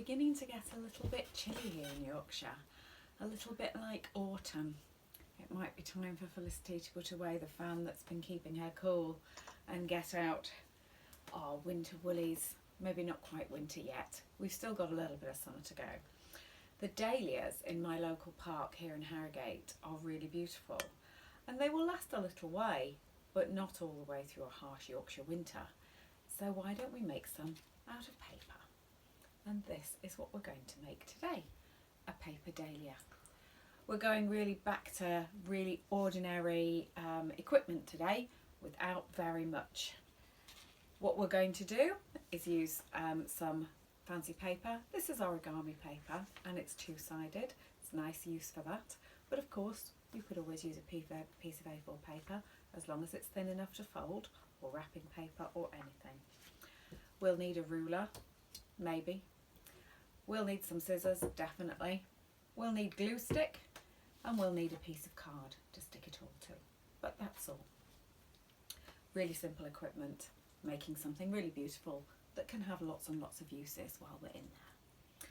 beginning to get a little bit chilly here in Yorkshire, a little bit like autumn. It might be time for Felicity to put away the fan that's been keeping her cool and get out our winter woolies. Maybe not quite winter yet. We've still got a little bit of summer to go. The dahlias in my local park here in Harrogate are really beautiful, and they will last a little way, but not all the way through a harsh Yorkshire winter. So why don't we make some out of paper? And this is what we're going to make today, a paper dahlia. We're going really back to really ordinary equipment today without very much. What we're going to do is use some fancy paper. This is origami paper and it's two-sided. It's nice use for that. But of course, you could always use a piece of A4 paper as long as it's thin enough to fold, or wrapping paper or anything. We'll need a ruler, maybe. We'll need some scissors, definitely. We'll need glue stick, and we'll need a piece of card to stick it all to. But that's all. Really simple equipment, making something really beautiful that can have lots and lots of uses while we're in there.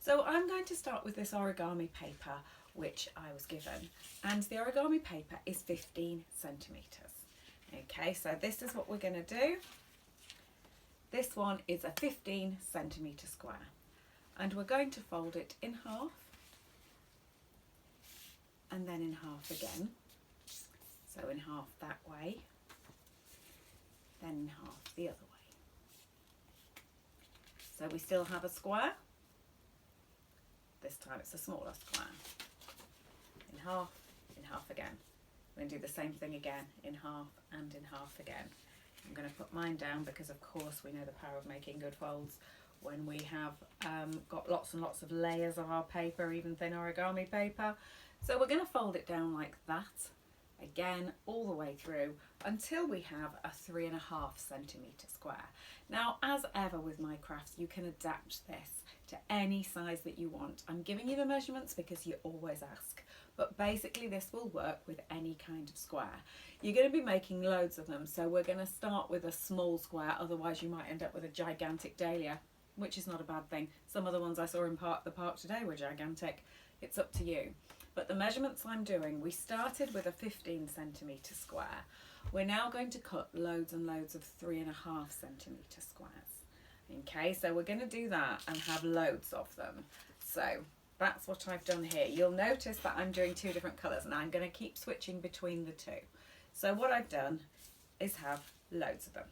So I'm going to start with this origami paper which I was given, and the origami paper is 15 centimetres. Okay, so this is what we're going to do. This one is a 15 centimetre square, and we're going to fold it in half and then in half again. So in half that way, then in half the other way. So we still have a square. This time it's a smaller square. In half again. We're going to do the same thing again, in half and in half again. I'm going to put mine down because of course we know the power of making good folds when we have got lots and lots of layers of our paper, even thin origami paper. So we're going to fold it down like that, again all the way through until we have a 3.5 centimetre square. Now, as ever with my crafts, you can adapt this to any size that you want. I'm giving you the measurements because you always ask, but basically this will work with any kind of square. You're going to be making loads of them, so we're going to start with a small square, otherwise you might end up with a gigantic dahlia, which is not a bad thing. Some of the ones I saw in the park today were gigantic. It's up to you. But the measurements I'm doing, we started with a 15 centimetre square. We're now going to cut loads and loads of 3.5 centimetre squares. Okay, so we're going to do that and have loads of them. So that's what I've done here. You'll notice that I'm doing two different colours, and I'm going to keep switching between the two. So what I've done is have loads of them.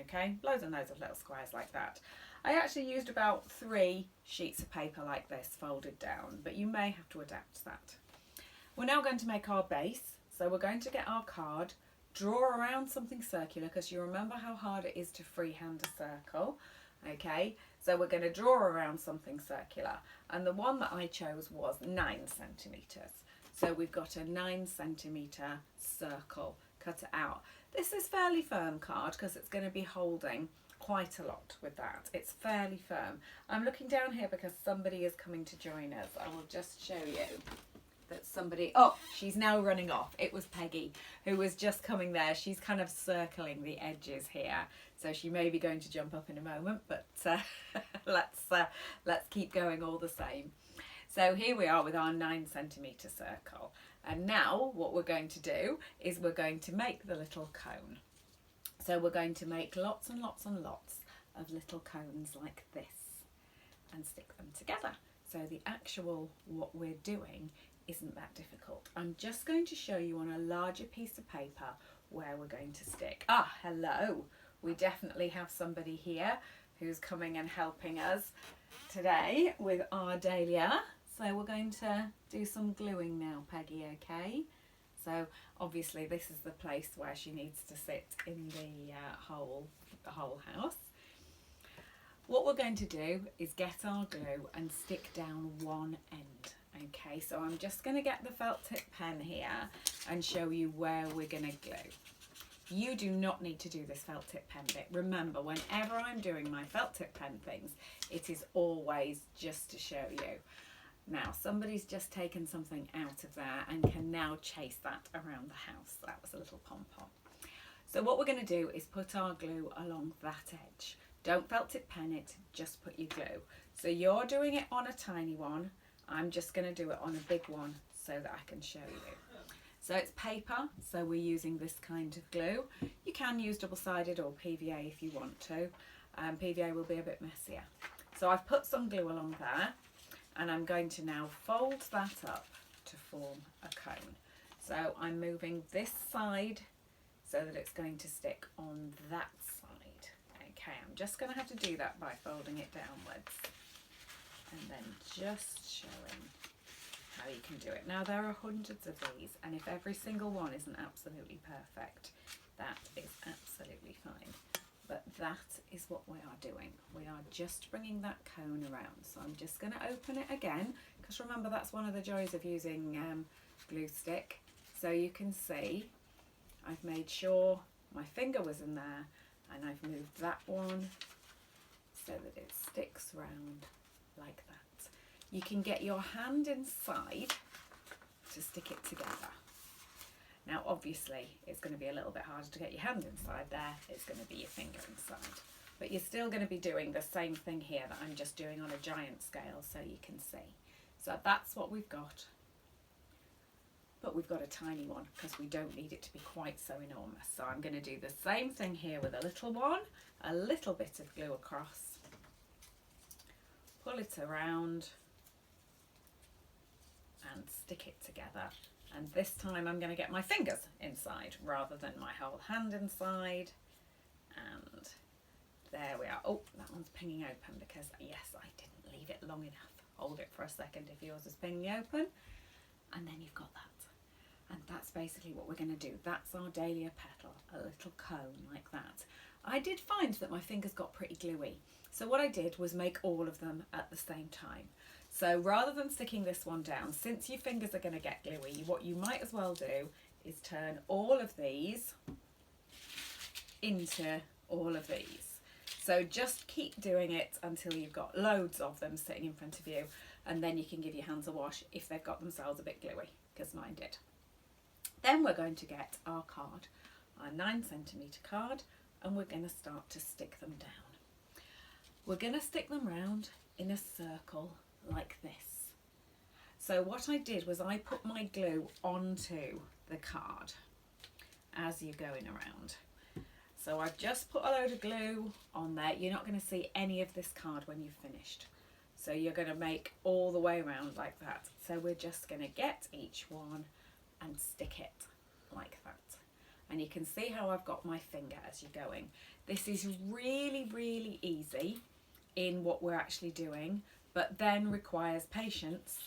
Okay, loads and loads of little squares like that. I actually used about 3 sheets of paper like this folded down, but you may have to adapt that. We're now going to make our base. So we're going to get our card, draw around something circular, because you remember how hard it is to freehand a circle. Okay, so we're going to draw around something circular, and the one that I chose was 9 centimetres. So we've got a 9 centimetre circle, cut it out. This is fairly firm card because it's going to be holding quite a lot with that. It's fairly firm. I'm looking down here because somebody is coming to join us. I will just show you that somebody, oh, she's now running off. It was Peggy who was just coming there. She's kind of circling the edges here, so she may be going to jump up in a moment, but let's keep going all the same. So here we are with our 9 centimetre circle, and now what we're going to do is we're going to make the little cone. So we're going to make lots and lots and lots of little cones like this and stick them together. So the actual what we're doing isn't that difficult. I'm just going to show you on a larger piece of paper where we're going to stick. Ah, hello. We definitely have somebody here who's coming and helping us today with our dahlia. So we're going to do some gluing now, Peggy, okay? So obviously this is the place where she needs to sit in the whole house. What we're going to do is get our glue and stick down one end. Okay, so I'm just going to get the felt tip pen here and show you where we're going to glue. You do not need to do this felt tip pen bit. Remember, whenever I'm doing my felt tip pen things, it is always just to show you. Now, somebody's just taken something out of there and can now chase that around the house. That was a little pom-pom. So what we're going to do is put our glue along that edge. Don't felt tip pen it, just put your glue. So you're doing it on a tiny one. I'm just going to do it on a big one so that I can show you. So it's paper, so we're using this kind of glue. You can use double-sided or PVA if you want to. PVA will be a bit messier. So I've put some glue along there, and I'm going to now fold that up to form a cone. So I'm moving this side so that it's going to stick on that side. Okay, I'm just going to have to do that by folding it downwards and then just showing how you can do it. Now there are hundreds of these, and if every single one isn't absolutely perfect, that is absolutely fine. But that is what we are doing. We are just bringing that cone around. So I'm just going to open it again, because remember that's one of the joys of using glue stick. So you can see I've made sure my finger was in there, and I've moved that one so that it sticks round like that. You can get your hand inside to stick it together. Now obviously it's going to be a little bit harder to get your hand inside there, it's going to be your finger inside. But you're still going to be doing the same thing here that I'm just doing on a giant scale so you can see. So that's what we've got. But we've got a tiny one because we don't need it to be quite so enormous. So I'm going to do the same thing here with a little one, a little bit of glue across, pull it around and stick it together. And this time I'm going to get my fingers inside rather than my whole hand inside. And there we are. Oh, that one's pinging open because yes, I didn't leave it long enough. Hold it for a second if yours is pinging open. And then you've got that. And that's basically what we're going to do. That's our dahlia petal, a little cone like that. I did find that my fingers got pretty gluey. So what I did was make all of them at the same time. So rather than sticking this one down, since your fingers are going to get gluey, what you might as well do is turn all of these into all of these. So just keep doing it until you've got loads of them sitting in front of you, and then you can give your hands a wash if they've got themselves a bit gluey, because mine did. Then we're going to get our card, our 9cm card, and we're going to start to stick them down. We're going to stick them round in a circle like this. So what I did was I put my glue onto the card as you're going around. So I've just put a load of glue on there. You're not going to see any of this card when you've finished. So you're going to make all the way around like that. So we're just going to get each one and stick it like that. And you can see how I've got my finger as you're going. This is really, really easy in what we're actually doing, but then requires patience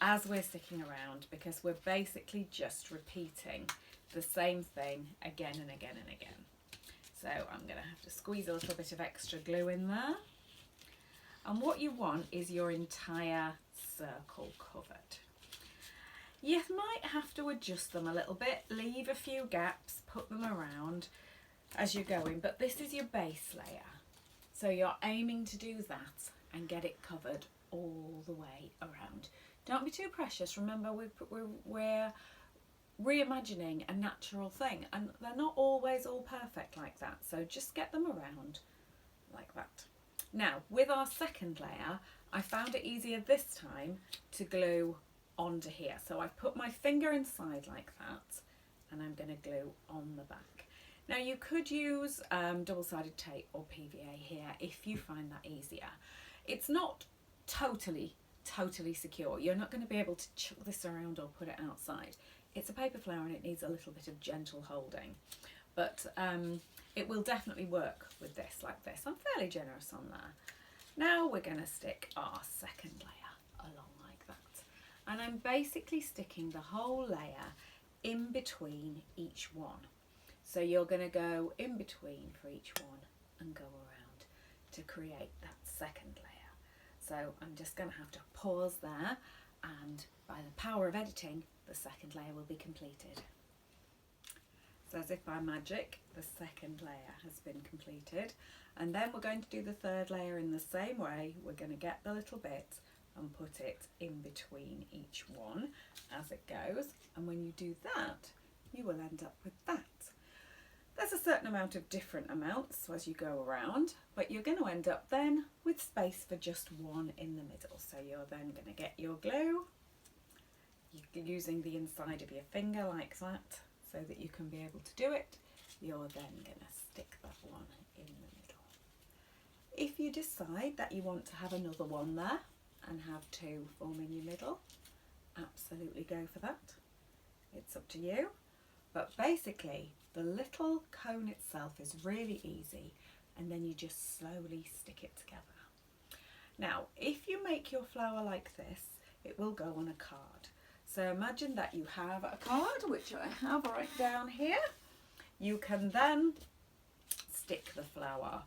as we're sticking around, because we're basically just repeating the same thing again and again and again. So I'm going to have to squeeze a little bit of extra glue in there. And what you want is your entire circle covered. You might have to adjust them a little bit, leave a few gaps, put them around as you're going, but this is your base layer. So you're aiming to do that and get it covered all the way around. Don't be too precious. Remember, we're reimagining a natural thing, and they're not always all perfect like that. So just get them around like that. Now, with our second layer, I found it easier this time to glue onto here. So I've put my finger inside like that, and I'm going to glue on the back. Now you could use double-sided tape or PVA here if you find that easier. It's not totally secure. You're not going to be able to chuck this around or put it outside. It's a paper flower and it needs a little bit of gentle holding, but it will definitely work with this like this. I'm fairly generous on there. Now we're going to stick our second layer along like that, and I'm basically sticking the whole layer in between each one. So you're going to go in between for each one and go around to create that second layer. So I'm just going to have to pause there, and by the power of editing, the second layer will be completed. So as if by magic, the second layer has been completed. And then we're going to do the third layer in the same way. We're going to get the little bit and put it in between each one as it goes. And when you do that, you will end up with that. There's a certain amount of different amounts as you go around, but you're going to end up then with space for just one in the middle. So you're then going to get your glue, you're using the inside of your finger like that so that you can be able to do it. You're then going to stick that one in the middle. If you decide that you want to have another one there and have two forming your middle, absolutely go for that. It's up to you. But basically, the little cone itself is really easy, and then you just slowly stick it together. Now, if you make your flower like this, it will go on a card. So imagine that you have a card, which I have right down here. You can then stick the flower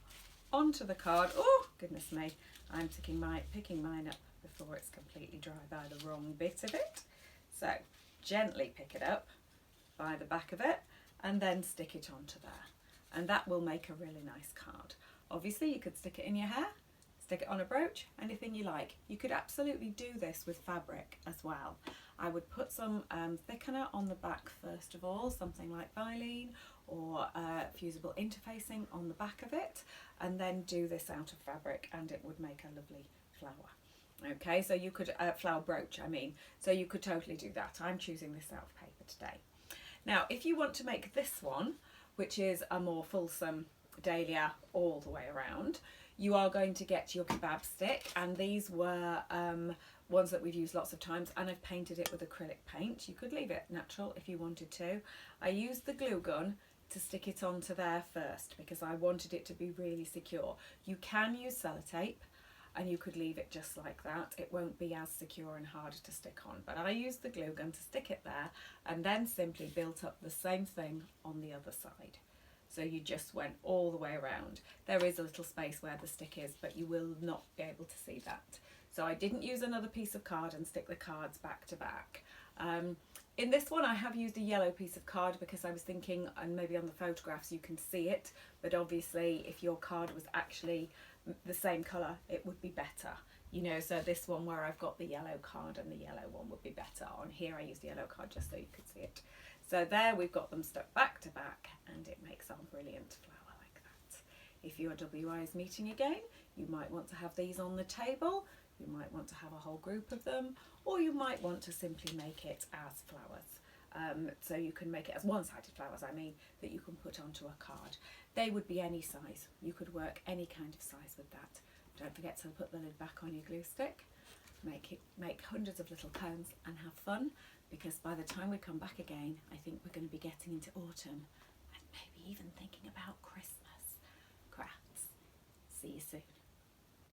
onto the card. Oh, goodness me, I'm picking mine up before it's completely dry by the wrong bit of it. So gently pick it up by the back of it and then stick it onto there, and that will make a really nice card. Obviously you could stick it in your hair, stick it on a brooch, anything you like. You could absolutely do this with fabric as well. I would put some thickener on the back first of all, something like Vilene or fusible interfacing on the back of it, and then do this out of fabric, and it would make a lovely flower. Okay, so you could, flower brooch I mean, so you could totally do that. I'm choosing this out of paper today. Now, if you want to make this one, which is a more fulsome dahlia all the way around, you are going to get your kebab stick, and these were ones that we've used lots of times, and I've painted it with acrylic paint. You could leave it natural if you wanted to. I used the glue gun to stick it onto there first because I wanted it to be really secure. You can use sellotape, and you could leave it just like that. It won't be as secure and hard to stick on, but I used the glue gun to stick it there and then simply built up the same thing on the other side. So you just went all the way around. There is a little space where the stick is, but you will not be able to see that. So I didn't use another piece of card and stick the cards back to back. In this one I have used a yellow piece of card because I was thinking, and maybe on the photographs you can see it, but obviously if your card was actually the same colour it would be better, you know, so this one where I've got the yellow card and the yellow one would be better. On here I used the yellow card just so you could see it. So there we've got them stuck back to back, and it makes our brilliant flower like that. If your WI is meeting again, you might want to have these on the table, you might want to have a whole group of them, or you might want to simply make it as flowers. So you can make it as one-sided flowers, I mean, that you can put onto a card. They would be any size. You could work any kind of size with that. Don't forget to put the lid back on your glue stick. Make hundreds of little cones and have fun, because by the time we come back again, I think we're going to be getting into autumn and maybe even thinking about Christmas crafts. See you soon.